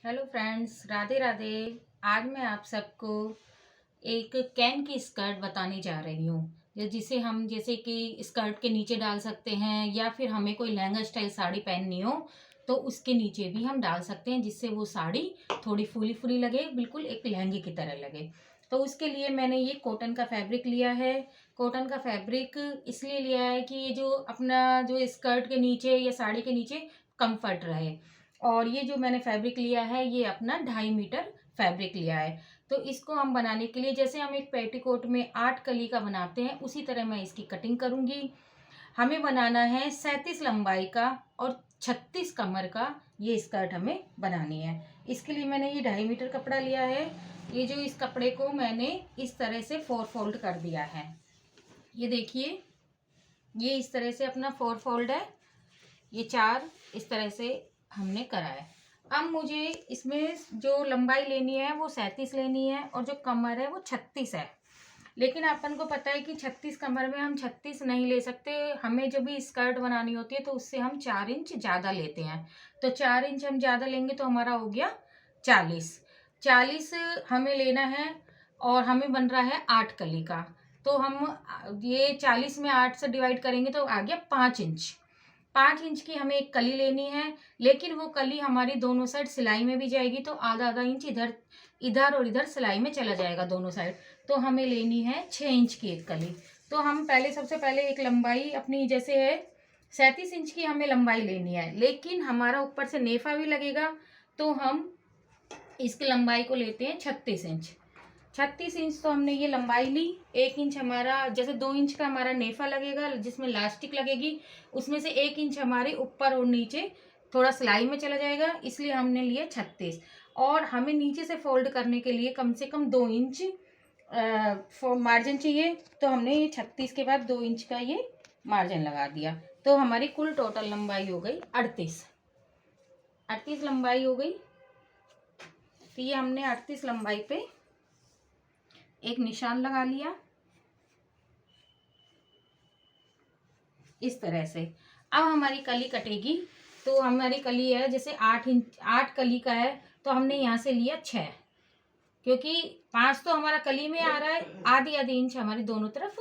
Hello friends, Radhe Radhe. आज मैं आप सबको एक कैन की स्कर्ट बताने जा रही हूँ जिसे हम जैसे कि स्कर्ट के नीचे डाल सकते हैं, या फिर हमें कोई लहंगा स्टाइल साड़ी पहननी हो तो उसके नीचे भी हम डाल सकते हैं, जिससे वो साड़ी थोड़ी फूली फूली लगे, बिल्कुल एक लहंगे की तरह लगे। तो उसके लिए मैंने ये कॉटन का फैब्रिक लिया है। कॉटन का फैब्रिक इसलिए लिया है कि ये जो अपना जो स्कर्ट के नीचे या साड़ी के नीचे कंफर्ट रहे। और ये जो मैंने फैब्रिक लिया है ये अपना 2.5 मीटर फैब्रिक लिया है। तो इसको हम बनाने के लिए जैसे हम एक पेटीकोट में 8 कली का बनाते हैं उसी तरह मैं इसकी कटिंग करूंगी। हमें बनाना है 37 लंबाई का और 36 कमर का, ये स्कर्ट हमें बनानी है। इसके लिए मैंने ये 2.5 मीटर कपड़ा लिया है। ये जो इस कपड़े को मैंने इस तरह से 4 फोल्ड कर दिया है। ये देखिए, ये इस तरह से अपना 4 फोल्ड है। ये 4 इस तरह से हमने करा है। अब मुझे इसमें जो लंबाई लेनी है वो 37 लेनी है और जो कमर है वो 36 है। लेकिन अपन को पता है कि 36 कमर में हम 36 नहीं ले सकते। हमें जब भी स्कर्ट बनानी होती है तो उससे हम 4 इंच ज़्यादा लेते हैं। तो 4 इंच हम ज़्यादा लेंगे तो हमारा हो गया 40 हमें लेना है। और हमें बन रहा है 8 कली का। तो हम ये 40 में 8 से डिवाइड करेंगे तो आ गया 5 इंच। 5 इंच की हमें एक कली लेनी है। लेकिन वो कली हमारी दोनों साइड सिलाई में भी जाएगी, तो आधा आधा इंच इधर इधर और इधर सिलाई में चला जाएगा दोनों साइड। तो हमें लेनी है 6 इंच की एक कली। तो हम पहले सबसे पहले एक लंबाई अपनी जैसे है 37 इंच की हमें लंबाई लेनी है, लेकिन हमारा ऊपर से नेफा भी लगेगा। तो हम इसकी लंबाई को लेते हैं 36 इंच। 36 इंच तो हमने ये लंबाई ली। 1 इंच हमारा जैसे 2 इंच का हमारा नेफा लगेगा जिसमें लास्टिक लगेगी, उसमें से 1 इंच हमारे ऊपर और नीचे थोड़ा सिलाई में चला जाएगा, इसलिए हमने लिया 36। और हमें नीचे से फोल्ड करने के लिए कम से कम 2 इंच मार्जिन चाहिए। तो हमने ये 36 के बाद 2 इंच का ये मार्जिन लगा दिया। तो हमारी कुल टोटल लंबाई हो गई 38 लंबाई हो गई। तो ये हमने 38 लंबाई पे एक निशान लगा लिया इस तरह से। अब हमारी कली कटेगी। तो हमारी कली है जैसे 8 इंच, 8 कली का है तो हमने यहाँ से लिया 6, क्योंकि 5 तो हमारा कली में आ रहा है, आधी आधी इंच हमारी दोनों तरफ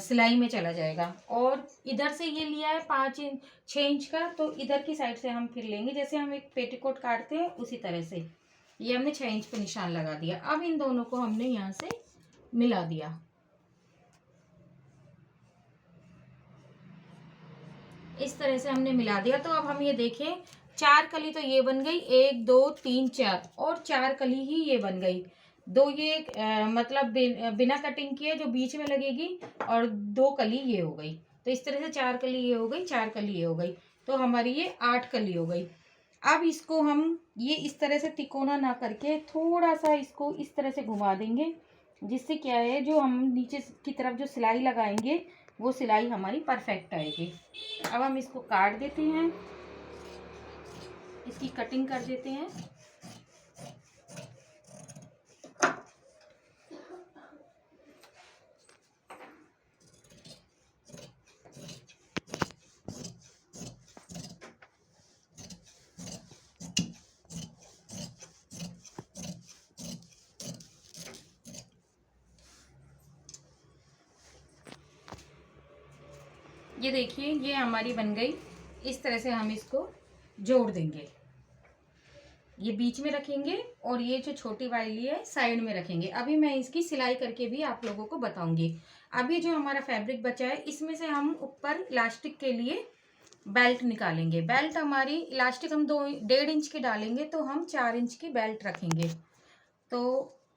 सिलाई में चला जाएगा। और इधर से ये लिया है 5 इंच 6 इंच का, तो इधर की साइड से हम फिर लेंगे जैसे हम एक पेटीकोट काटते हैं उसी तरह से। ये हमने 6 इंच पे निशान लगा दिया। अब इन दोनों को हमने यहाँ से मिला दिया इस तरह से हमने मिला दिया। तो अब हम ये देखें, 4 कली तो ये बन गई, 1 2 3 4, और 4 कली ही ये बन गई। दो ये मतलब बिना कटिंग किए जो बीच में लगेगी, और 2 कली ये हो गई। तो इस तरह से 4 कली ये हो गई, 4 कली ये हो गई। तो हमारी ये 8 कली हो गई। अब इसको हम ये इस तरह से तिकोना ना करके थोड़ा सा इसको इस तरह से घुमा देंगे, जिससे क्या है जो हम नीचे की तरफ जो सिलाई लगाएंगे वो सिलाई हमारी परफेक्ट आएगी। अब हम इसको काट देते हैं, इसकी कटिंग कर देते हैं। ये देखिए, ये हमारी बन गई। इस तरह से हम इसको जोड़ देंगे, ये बीच में रखेंगे और ये जो छोटी वाली है साइड में रखेंगे। अभी मैं इसकी सिलाई करके भी आप लोगों को बताऊंगी। अभी जो हमारा फैब्रिक बचा है इसमें से हम ऊपर इलास्टिक के लिए बेल्ट निकालेंगे। बेल्ट हमारी इलास्टिक हम 1.5 इंच की डालेंगे तो हम 4 इंच की बेल्ट रखेंगे। तो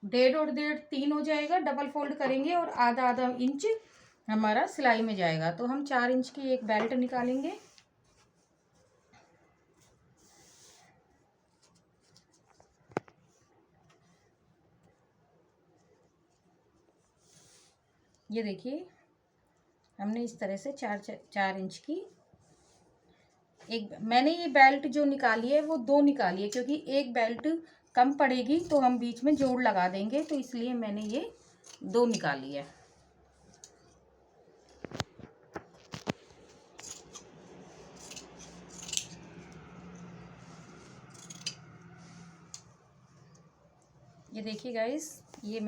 1.5 और 1.5 3 हो जाएगा। डबल फोल्ड करेंगे और आधा आधा इंच हमारा सिलाई में जाएगा। तो हम 4 इंच की एक बेल्ट निकालेंगे। ये देखिए, हमने इस तरह से 4 इंच की एक, मैंने ये बेल्ट जो निकाली है वो 2 निकाली है, क्योंकि एक बेल्ट कम पड़ेगी तो हम बीच में जोड़ लगा देंगे, तो इसलिए मैंने ये 2 निकाली है। ये देखिए गाइस, ये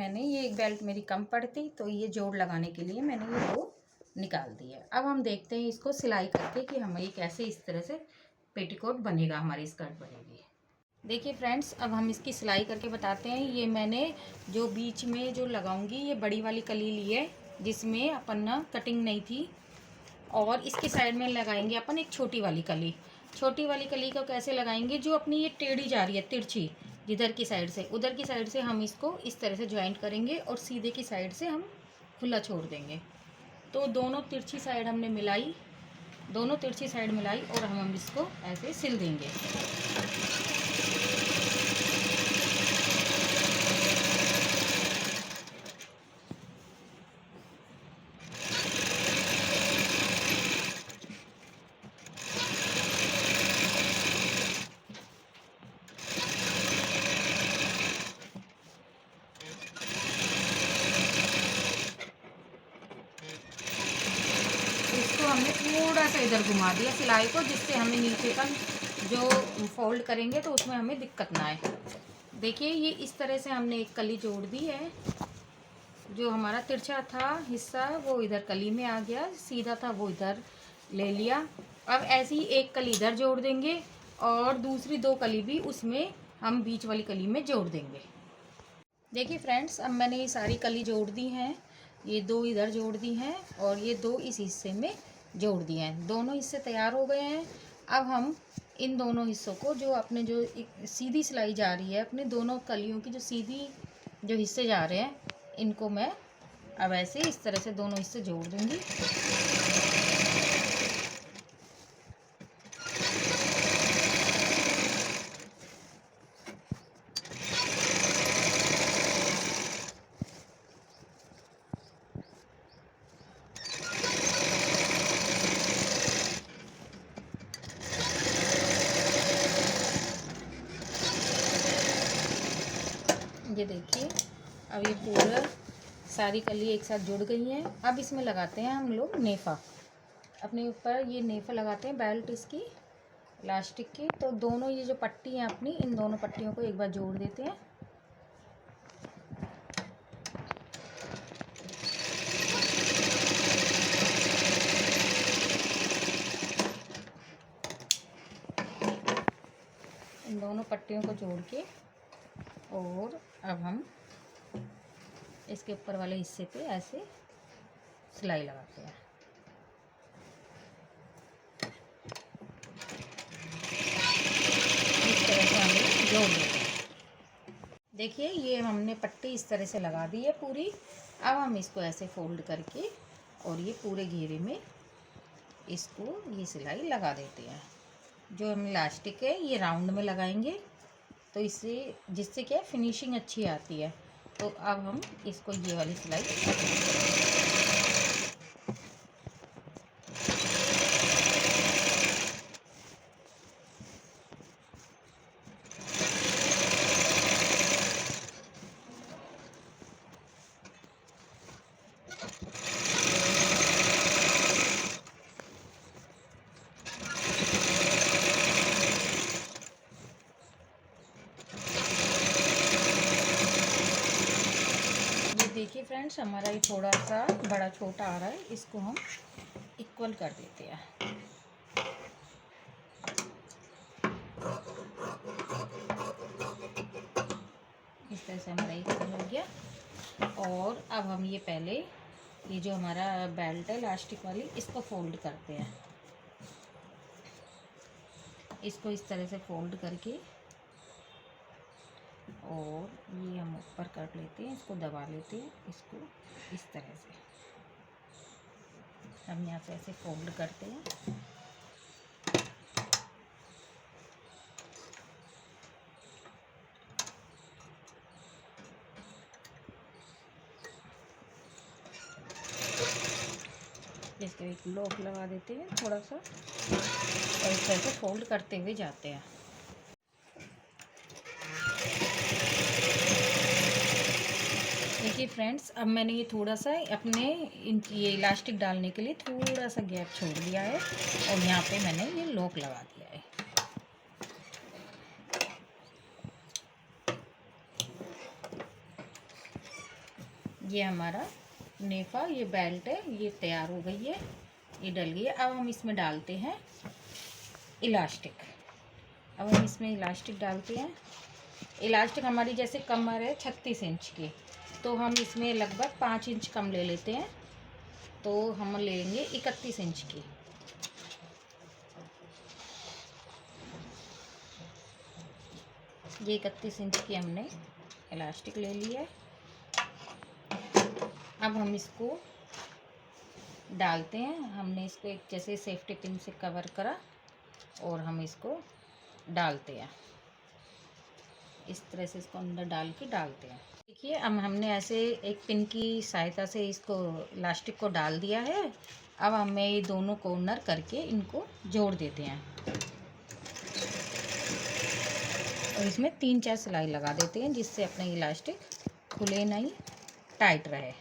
एक बेल्ट मेरी कम पड़ती, तो ये जोड़ लगाने के लिए मैंने ये दो निकाल दी है। अब हम देखते हैं इसको सिलाई करके कि हमें ये कैसे इस तरह से पेटीकोट बनेगा, हमारी स्कर्ट बनेगी। देखिए फ्रेंड्स, अब हम इसकी सिलाई करके बताते हैं। ये मैंने जो बीच में जो लगाऊंगी, ये बड़ी वाली कली ली है जिसमें अपन ना कटिंग नहीं थी, और इसके साइड में लगाएंगे अपन एक छोटी वाली कली। छोटी वाली कली को कैसे लगाएंगे, जो अपनी ये टेढ़ी जा रही है तिरछी, जिधर की साइड से उधर की साइड से हम इसको इस तरह से ज्वाइंट करेंगे और सीधे की साइड से हम खुला छोड़ देंगे। तो दोनों तिरछी साइड हमने मिलाई, दोनों तिरछी साइड मिलाई और हम इसको ऐसे सिल देंगे। इसको हमने थोड़ा सा इधर घुमा दिया सिलाई को, जिससे हमें नीचे तक जो फोल्ड करेंगे तो उसमें हमें दिक्कत ना आए। देखिए ये इस तरह से हमने एक कली जोड़ दी है। जो हमारा तिरछा था हिस्सा वो इधर कली में आ गया, सीधा था वो इधर ले लिया। अब ऐसी एक कली इधर जोड़ देंगे और दूसरी दो कली भी उसमें हम बीच वाली कली में जोड़ देंगे। देखिए फ्रेंड्स, अब मैंने ये सारी कली जोड़ दी हैं। ये दो इधर जोड़ दी हैं और ये दो इस हिस्से में जोड़ दिए हैं। दोनों हिस्से तैयार हो गए हैं। अब हम इन दोनों हिस्सों को, जो अपने जो एक सीधी सिलाई जा रही है, अपने दोनों कलियों की जो सीधी जो हिस्से जा रहे हैं, इनको मैं अब ऐसे इस तरह से दोनों हिस्से जोड़ दूंगी। ये देखिए, अब ये पूरा सारी कली एक साथ जुड़ गई हैं। अब इसमें लगाते हैं हम लोग नेफा। अपने ऊपर ये नेफा लगाते हैं बेल्ट इसकी इलास्टिक की। तो दोनों ये जो पट्टी है अपनी, इन दोनों पट्टियों को एक बार जोड़ देते हैं। इन दोनों पट्टियों को जोड़ के, और अब हम इसके ऊपर वाले हिस्से पे ऐसे सिलाई लगाते हैं। इस तरह से हम जोड़ देते हैं। देखिए ये हमने पट्टी इस तरह से लगा दी है पूरी। अब हम इसको ऐसे फोल्ड करके और ये पूरे घेरे में इसको ये सिलाई लगा देते हैं। जो हम इलास्टिक है ये राउंड में लगाएंगे, तो इससे जिससे क्या फिनिशिंग अच्छी आती है। तो अब हम इसको ये वाली सिलाई देखिए फ्रेंड्स, हमारा ये थोड़ा सा बड़ा छोटा आ रहा है, इसको हम इक्वल कर देते हैं। इस तरह से हमारा इक्वल हो गया। और अब हम ये पहले ये जो हमारा बेल्ट है इलास्टिक वाली, इसको फोल्ड करते हैं। इसको इस तरह से फोल्ड करके और ये हम ऊपर कर लेते हैं, इसको दबा लेते हैं, इसको इस तरह से हम यहाँ से ऐसे फोल्ड करते हैं। इसको एक लॉक लगा देते हैं थोड़ा सा, और इस तरह से फोल्ड करते हुए जाते हैं। देखिए फ्रेंड्स, अब मैंने ये थोड़ा सा अपने ये इलास्टिक डालने के लिए थोड़ा सा गैप छोड़ दिया है, और यहाँ पे मैंने ये लॉक लगा दिया है। ये हमारा नेफा, ये बेल्ट है, ये तैयार हो गई है, ये डल गई है। अब हम इसमें डालते हैं इलास्टिक। अब हम इसमें इलास्टिक डालते हैं। इलास्टिक हमारी जैसे कमर है 36 इंच की, तो हम इसमें लगभग 5 इंच कम ले लेते हैं, तो हम लेंगे 31 इंच की। ये 31 इंच की हमने इलास्टिक ले ली है। अब हम इसको डालते हैं। हमने इसको एक जैसे सेफ्टी पिन से कवर करा और हम इसको डालते हैं। इस तरह से इसको अंदर डाल के डालते हैं। देखिए अब हमने ऐसे एक पिन की सहायता से इसको इलास्टिक को डाल दिया है। अब हमें ये दोनों कॉर्नर करके इनको जोड़ देते हैं और इसमें 3-4 सिलाई लगा देते हैं, जिससे अपना इलास्टिक खुले नहीं, टाइट रहे।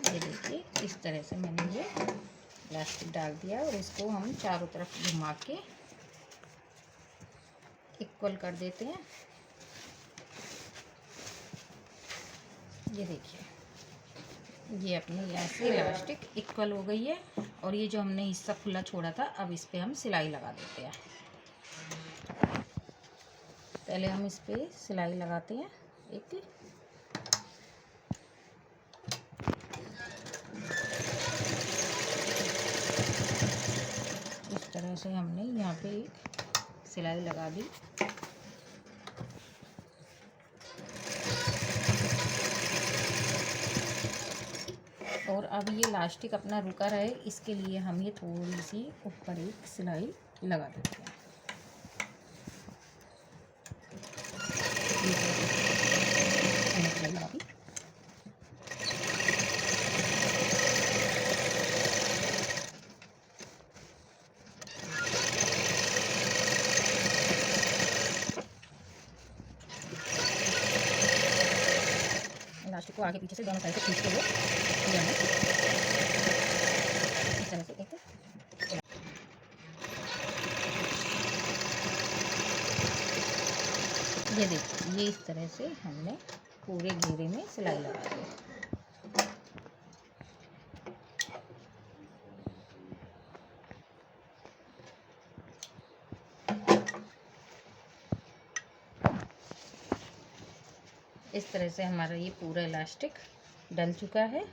ये देखिए इस तरह से मैंने ये इलास्टिक डाल दिया और इसको हम चारों तरफ घुमा के इक्वल कर देते हैं। ये देखिए ये अपनी ऐसे इलास्टिक इक्वल हो गई है और ये जो हमने हिस्सा खुला छोड़ा था, अब इस पे हम सिलाई लगा देते हैं। पहले हम इस पे सिलाई लगाते हैं एक। इस तरह से हमने यहाँ पे एक सिलाई लगा दी। और अब ये इलास्टिक अपना रुका रहे, इसके लिए हम ये थोड़ी सी ऊपर एक सिलाई लगा देते हैं। इलास्टिक को आगे पीछे से दोनों साइड से खींचते हुए ये हमें इस तरह से एक ये देखिए ये इस तरह से हमने पूरे घेरे में सिलाई लगा दी। इस तरह से हमारा ये पूरा इलास्टिक डल चुका है।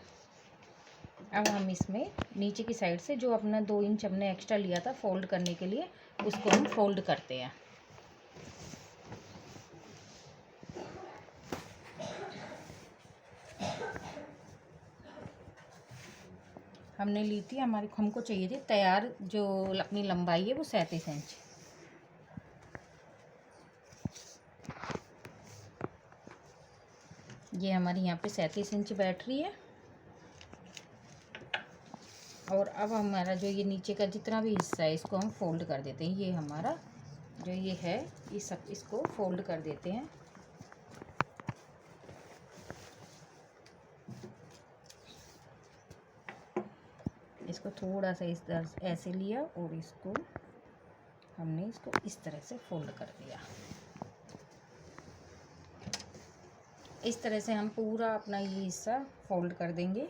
अब हम इसमें नीचे की साइड से जो अपना 2 इंच हमने एक्स्ट्रा लिया था फोल्ड करने के लिए, उसको हम फोल्ड करते हैं। हमने ली थी, हमको चाहिए थी तैयार जो अपनी लंबाई है वो 37 इंच। ये हमारी यहाँ पे 37 इंच बैठ रही है। और अब हमारा जो ये नीचे का जितना भी हिस्सा है इसको हम फोल्ड कर देते हैं। ये हमारा जो ये है ये सब इसको फोल्ड कर देते हैं। इसको थोड़ा सा इस तरह ऐसे लिया और इसको हमने इसको इस तरह से फोल्ड कर दिया। इस तरह से हम पूरा अपना ये हिस्सा फोल्ड कर देंगे।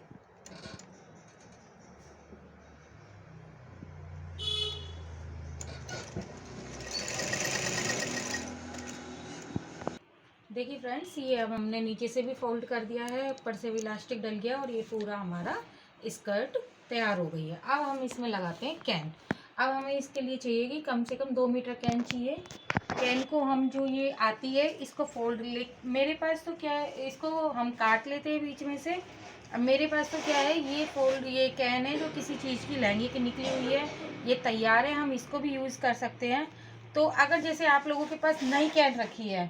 देखिए फ्रेंड्स ये अब हमने नीचे से भी फोल्ड कर दिया है, ऊपर से भी इलास्टिक डल गया और ये पूरा हमारा स्कर्ट तैयार हो गई है। अब हम इसमें लगाते हैं कैन। अब हमें इसके लिए चाहिए कि कम से कम 2 मीटर कैन चाहिए। कैन को हम जो ये आती है इसको फोल्ड ले, मेरे पास तो क्या है इसको हम काट लेते हैं बीच में से। अब मेरे पास तो क्या है ये कैन है जो किसी चीज़ की लहंगे की निकली हुई है, ये तैयार है, हम इसको भी यूज़ कर सकते हैं। तो अगर जैसे आप लोगों के पास नई कैन रखी है,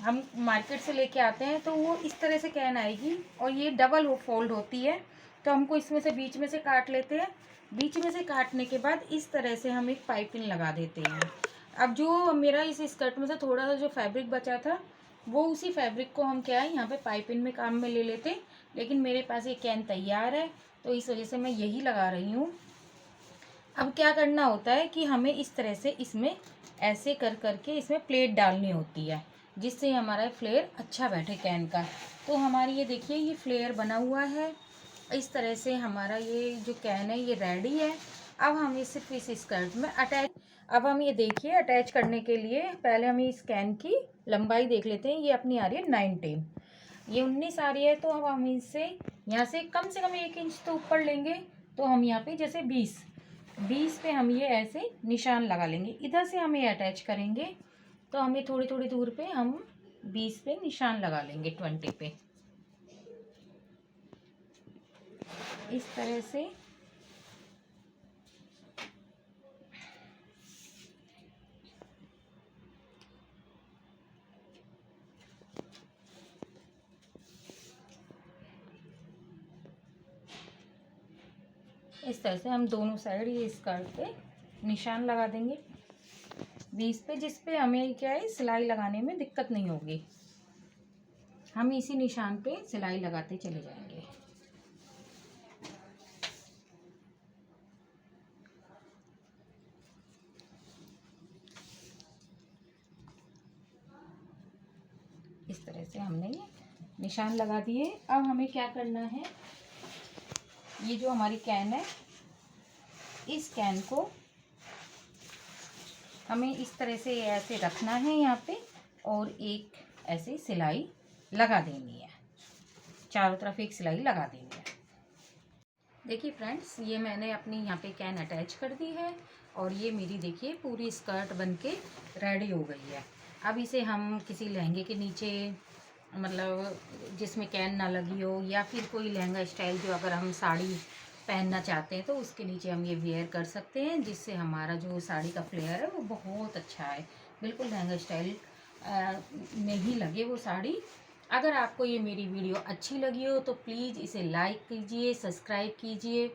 हम मार्केट से लेके आते हैं, तो वो इस तरह से कैन आएगी और ये डबल फोल्ड होती है। तो हमको इसमें से बीच में से काट लेते हैं। बीच में से काटने के बाद इस तरह से हम एक पाइपिंग लगा देते हैं। अब जो मेरा इस स्कर्ट में से थोड़ा सा जो फैब्रिक बचा था वो उसी फैब्रिक को हम क्या है यहाँ पे पाइपिंग में काम में ले लेते, लेकिन मेरे पास ये कैन तैयार है तो इस वजह से मैं यही लगा रही हूँ। अब क्या करना होता है कि हमें इस तरह से इसमें ऐसे कर करके इसमें प्लेट डालनी होती है, जिससे हमारा फ्लेयर अच्छा बैठे कैन का। तो हमारी ये देखिए ये फ्लेयर बना हुआ है। इस तरह से हमारा ये जो कैन है ये रेडी है। अब हम ये सिर्फ इस स्कर्ट में अटैच, अब हम ये देखिए अटैच करने के लिए पहले हम इस कैन की लंबाई देख लेते हैं। ये अपनी आ रही है 19, ये 19 आ रही है। तो अब हम इससे यहाँ से कम 1 इंच तो ऊपर लेंगे। तो हम यहाँ पे जैसे 20 पे हम ये ऐसे निशान लगा लेंगे। इधर से हम ये अटैच करेंगे तो हमें थोड़ी थोड़ी दूर पे हम 20 पे निशान लगा लेंगे, 20 पे इस तरह से। इस तरह से हम दोनों साइड ये स्कर्ट पे निशान लगा देंगे 20 पे, जिस पे हमें क्या है सिलाई लगाने में दिक्कत नहीं होगी। हम इसी निशान पे सिलाई लगाते चले जाएंगे। इस तरह से हमने ये निशान लगा दिए। अब हमें क्या करना है, ये जो हमारी कैन है इस कैन को हमें इस तरह से ऐसे रखना है यहाँ पे, और एक ऐसे सिलाई लगा देनी है, चारों तरफ एक सिलाई लगा देनी है। देखिए फ्रेंड्स, ये मैंने अपनी यहाँ पे कैन अटैच कर दी है और ये मेरी देखिए पूरी स्कर्ट बनके रेडी हो गई है। अब इसे हम किसी लहंगे के नीचे, मतलब जिसमें कैन ना लगी हो, या फिर कोई लहंगा स्टाइल जो अगर हम साड़ी पहनना चाहते हैं तो उसके नीचे हम ये वेयर कर सकते हैं, जिससे हमारा जो साड़ी का फ्लेयर है वो बहुत अच्छा है, बिल्कुल लहंगा स्टाइल में ही लगे वो साड़ी। अगर आपको ये मेरी वीडियो अच्छी लगी हो तो प्लीज़ इसे लाइक कीजिए, सब्सक्राइब कीजिए